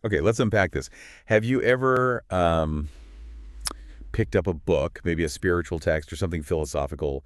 Okay, let's unpack this. Have you ever picked up a book, maybe a spiritual text or something philosophical,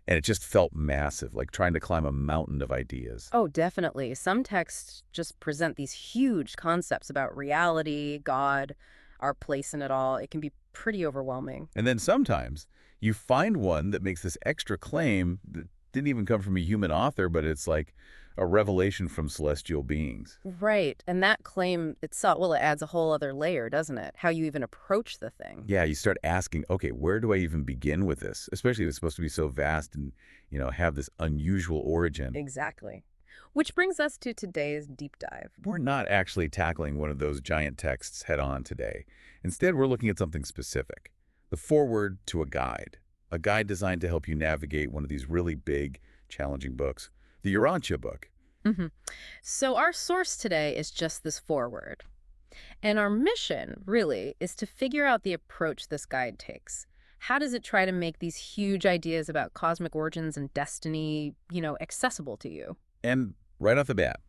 and it just felt massive, like trying to climb a mountain of ideas? Oh, definitely. Some texts just present these huge concepts about reality, God, our place in it all. It can be pretty overwhelming. And then sometimes you find one that makes this extra claim that didn't even come from a human author, but it's like a revelation from celestial beings. Right. And that claim itself, well, it adds a whole other layer, doesn't it? How you even approach the thing. Yeah, you start asking, okay, where do I even begin with this? Especially if it's supposed to be so vast and, have this unusual origin. Exactly. Which brings us to today's deep dive. We're not actually tackling one of those giant texts head on today. Instead, we're looking at something specific. The foreword to a guide designed to help you navigate one of these really big, challenging books, the Urantia Book. hmm So our source today is just this foreword. And our mission, really, is to figure out the approach this guide takes. How does it try to make these huge ideas about cosmic origins and destiny, accessible to you? And right off the bat,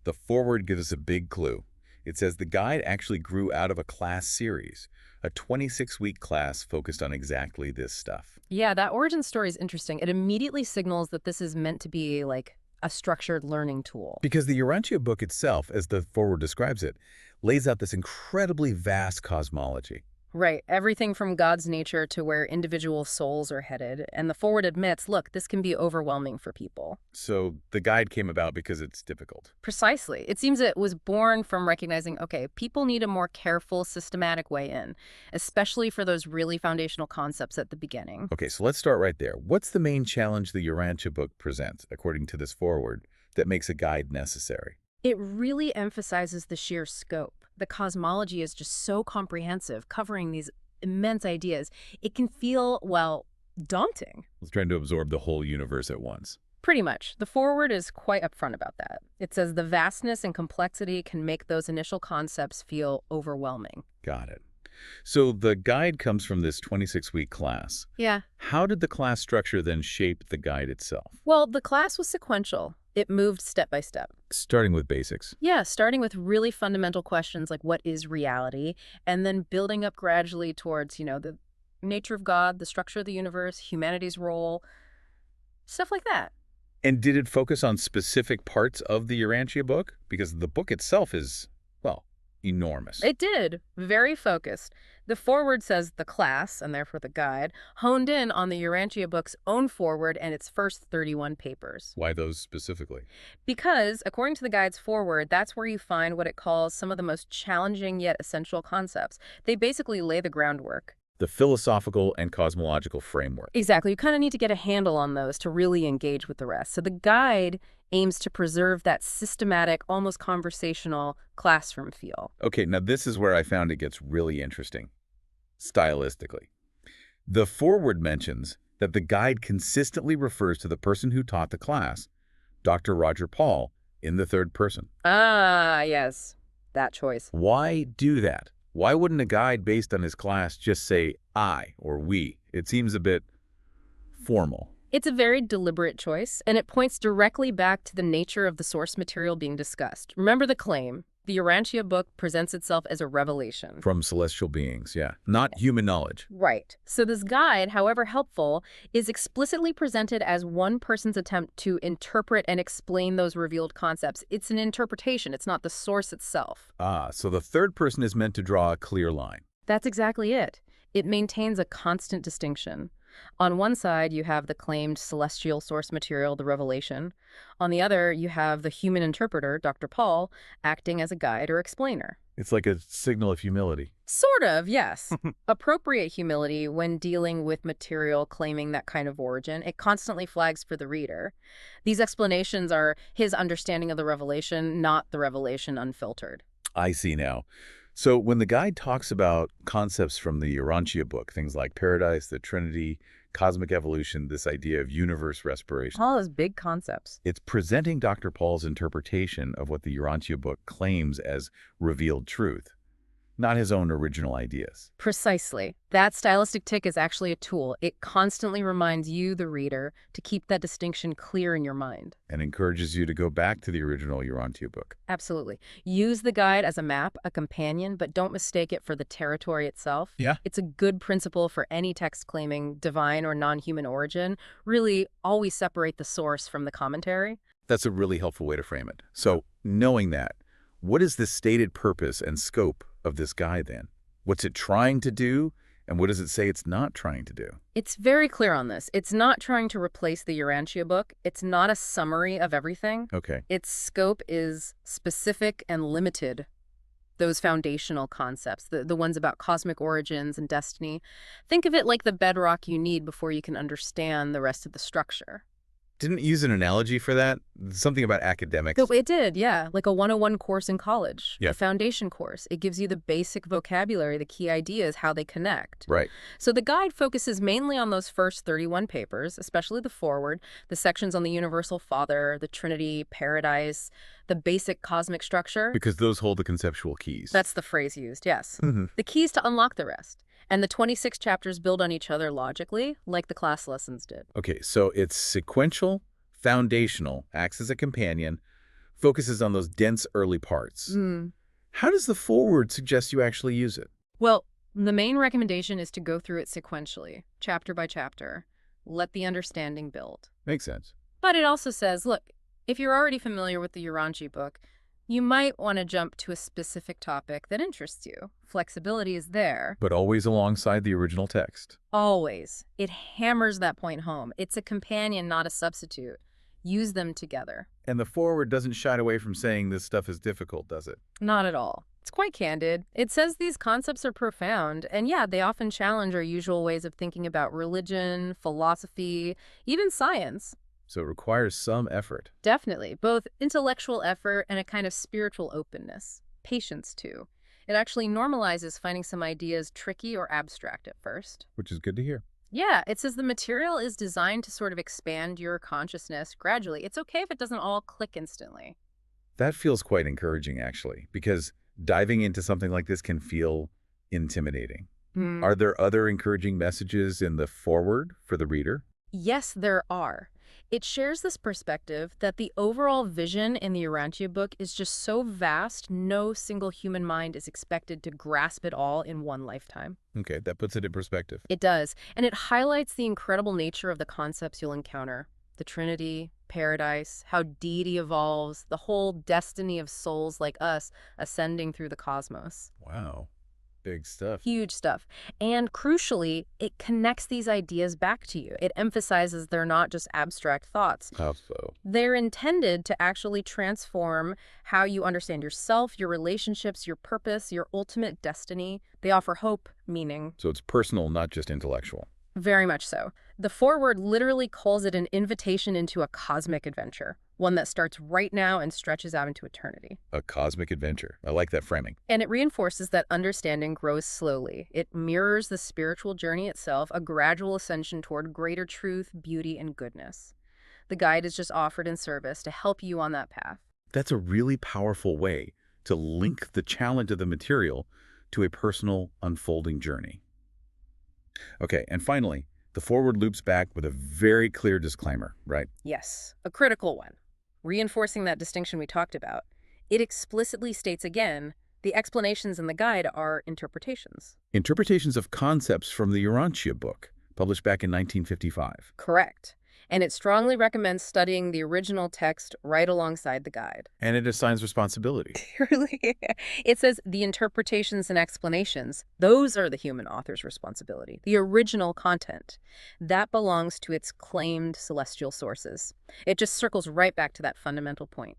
the foreword gives us a big clue. It says the guide actually grew out of a class series, a 26-week class focused on exactly this stuff. Yeah, that origin story is interesting. It immediately signals that this is meant to be like a structured learning tool. Because the Urantia book itself, as the foreword describes it, lays out this incredibly vast cosmology. Right. Everything from God's nature to where individual souls are headed. And the forward admits, look, this can be overwhelming for people. So the guide came about because it's difficult. Precisely. It seems it was born from recognizing, okay, people need a more careful, systematic way in, especially for those really foundational concepts at the beginning. Okay, so let's start right there. What's the main challenge the Urantia book presents, according to this foreword, that makes a guide necessary? It really emphasizes the sheer scope. The cosmology is just so comprehensive, covering these immense ideas. It can feel, well, daunting. It's trying to absorb the whole universe at once. Pretty much. The foreword is quite upfront about that. It says the vastness and complexity can make those initial concepts feel overwhelming. Got it. So the guide comes from this 26-week class. Yeah. How did the class structure then shape the guide itself? Well, the class was sequential. It moved step by step. Starting with basics. Yeah, starting with really fundamental questions like what is reality, and then building up gradually towards, the nature of God, the structure of the universe, humanity's role, stuff like that. And did it focus on specific parts of the Urantia book? Because the book itself is, well, enormous. It did. Very focused. The foreword says the class, and therefore the guide, honed in on the Urantia book's own foreword and its first 31 papers. Why those specifically? Because, according to the guide's foreword, that's where you find what it calls some of the most challenging yet essential concepts. They basically lay the groundwork. The philosophical and cosmological framework. Exactly. You kind of need to get a handle on those to really engage with the rest. So the guide aims to preserve that systematic, almost conversational classroom feel. Okay, now this is where I found it gets really interesting, stylistically. The foreword mentions that the guide consistently refers to the person who taught the class, Dr. Roger Paul, in the third person. Ah, yes. That choice. Why do that? Why wouldn't a guide based on his class just say I or we? It seems a bit formal. It's a very deliberate choice, and it points directly back to the nature of the source material being discussed. Remember the claim. The Urantia book presents itself as a revelation. From celestial beings, yeah. Not human knowledge. Right. So this guide, however helpful, is explicitly presented as one person's attempt to interpret and explain those revealed concepts. It's an interpretation. It's not the source itself. Ah, so the third person is meant to draw a clear line. That's exactly it. It maintains a constant distinction. On one side, you have the claimed celestial source material, the revelation. On the other, you have the human interpreter, Dr. Paul, acting as a guide or explainer. It's like a signal of humility. Sort of, yes. Appropriate humility when dealing with material claiming that kind of origin. It constantly flags for the reader. These explanations are his understanding of the revelation, not the revelation unfiltered. I see now. So when the guide talks about concepts from the Urantia book, things like paradise, the Trinity, cosmic evolution, this idea of universe respiration, All those big concepts. it's presenting Dr. Paul's interpretation of what the Urantia book claims as revealed truth. not his own original ideas. Precisely. That stylistic tick is actually a tool. It constantly reminds you, the reader, to keep that distinction clear in your mind. And encourages you to go back to the original Urantia book. Absolutely. Use the guide as a map, a companion, but don't mistake it for the territory itself. Yeah. It's a good principle for any text claiming divine or non-human origin. Really, always separate the source from the commentary. That's a really helpful way to frame it. So, knowing that, what is the stated purpose and scope of this guide then? What's it trying to do, and what does it say it's not trying to do? It's very clear on this. It's not trying to replace the Urantia book. It's not a summary of everything. Okay. Its scope is specific and limited. Those foundational concepts, the ones about cosmic origins and destiny. Think of it like the bedrock you need before you can understand the rest of the structure. Didn't it use an analogy for that? Something about academics? So it did, yeah. Like a 101 course in college. Yeah. A foundation course. It gives you the basic vocabulary, the key ideas, how they connect. Right. So the guide focuses mainly on those first 31 papers, especially the foreword, the sections on the universal father, the Trinity, paradise, the basic cosmic structure. Because those hold the conceptual keys. That's the phrase used, yes. Mm-hmm. The keys to unlock the rest. And the 26 chapters build on each other logically, like the class lessons did. Okay, so it's sequential, foundational, acts as a companion, focuses on those dense early parts. How does the foreword suggest you actually use it? Well, the main recommendation is to go through it sequentially, chapter by chapter. Let the understanding build. Makes sense. But it also says, look, if you're already familiar with the Urantia book, you might want to jump to a specific topic that interests you. Flexibility is there. But always alongside the original text. Always. It hammers that point home. It's a companion, not a substitute. Use them together. And the foreword doesn't shy away from saying this stuff is difficult, does it? Not at all. It's quite candid. It says these concepts are profound, and yeah, they often challenge our usual ways of thinking about religion, philosophy, even science. So it requires some effort. Definitely. Both intellectual effort and a kind of spiritual openness. Patience, too. It actually normalizes finding some ideas tricky or abstract at first. Which is good to hear. Yeah, it says the material is designed to sort of expand your consciousness gradually. It's okay if it doesn't all click instantly. That feels quite encouraging, actually, because diving into something like this can feel intimidating. Are there other encouraging messages in the foreword for the reader? Yes, there are. It shares this perspective that the overall vision in the Urantia book is just so vast, no single human mind is expected to grasp it all in one lifetime. Okay, that puts it in perspective. It does, and it highlights the incredible nature of the concepts you'll encounter. The Trinity, paradise, how deity evolves, the whole destiny of souls like us ascending through the cosmos. Wow. Big stuff. Huge stuff. And crucially, it connects these ideas back to you. It emphasizes they're not just abstract thoughts. How so? They're intended to actually transform how you understand yourself, your relationships, your purpose, your ultimate destiny. They offer hope, meaning. So it's personal, not just intellectual. Very much so. The foreword literally calls it an invitation into a cosmic adventure, one that starts right now and stretches out into eternity. A cosmic adventure. I like that framing. And it reinforces that understanding grows slowly. It mirrors the spiritual journey itself, a gradual ascension toward greater truth, beauty, and goodness. The guide is just offered in service to help you on that path. That's a really powerful way to link the challenge of the material to a personal unfolding journey. Okay, and finally, the foreword loops back with a very clear disclaimer, right? Yes, a critical one. Reinforcing that distinction we talked about, it explicitly states again, the explanations in the guide are interpretations. Interpretations of concepts from the Urantia book, published back in 1955. Correct. And it strongly recommends studying the original text right alongside the guide. And it assigns responsibility. Really? It says the interpretations and explanations, those are the human author's responsibility. The original content, that belongs to its claimed celestial sources. It just circles right back to that fundamental point.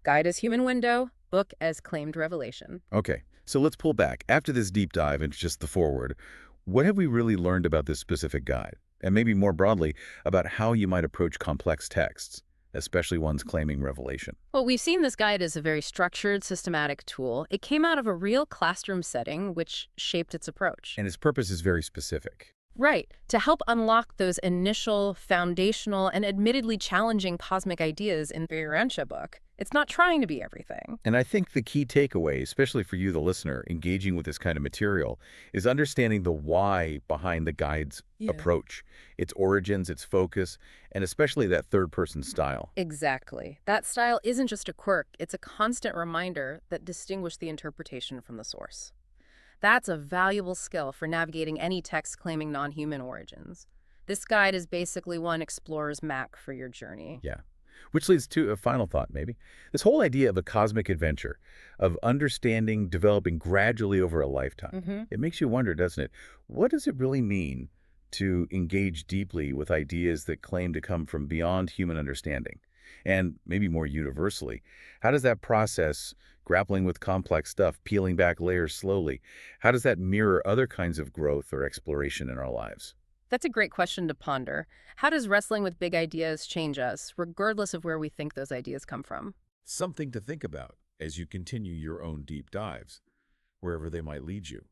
Guide as human window, book as claimed revelation. Okay, so let's pull back. After this deep dive into just the foreword, what have we really learned about this specific guide? And maybe more broadly, about how you might approach complex texts, especially ones claiming revelation. Well, we've seen this guide as a very structured, systematic tool. It came out of a real classroom setting, which shaped its approach. And its purpose is very specific. Right, to help unlock those initial, foundational, and admittedly challenging cosmic ideas in the Urantia book. It's not trying to be everything. And I think the key takeaway, especially for you, the listener, engaging with this kind of material, is understanding the why behind the guide's Yeah. approach, its origins, its focus, and especially that third-person style. Exactly. That style isn't just a quirk, it's a constant reminder that distinguishes the interpretation from the source. That's a valuable skill for navigating any text claiming non-human origins. This guide is basically one explorer's map for your journey. Yeah. Which leads to a final thought, maybe. This whole idea of a cosmic adventure, of understanding, developing gradually over a lifetime. Hmm. It makes you wonder, doesn't it? What does it really mean to engage deeply with ideas that claim to come from beyond human understanding? And maybe more universally, how does that process, grappling with complex stuff, peeling back layers slowly, how does that mirror other kinds of growth or exploration in our lives? That's a great question to ponder. How does wrestling with big ideas change us, regardless of where we think those ideas come from? Something to think about as you continue your own deep dives, wherever they might lead you.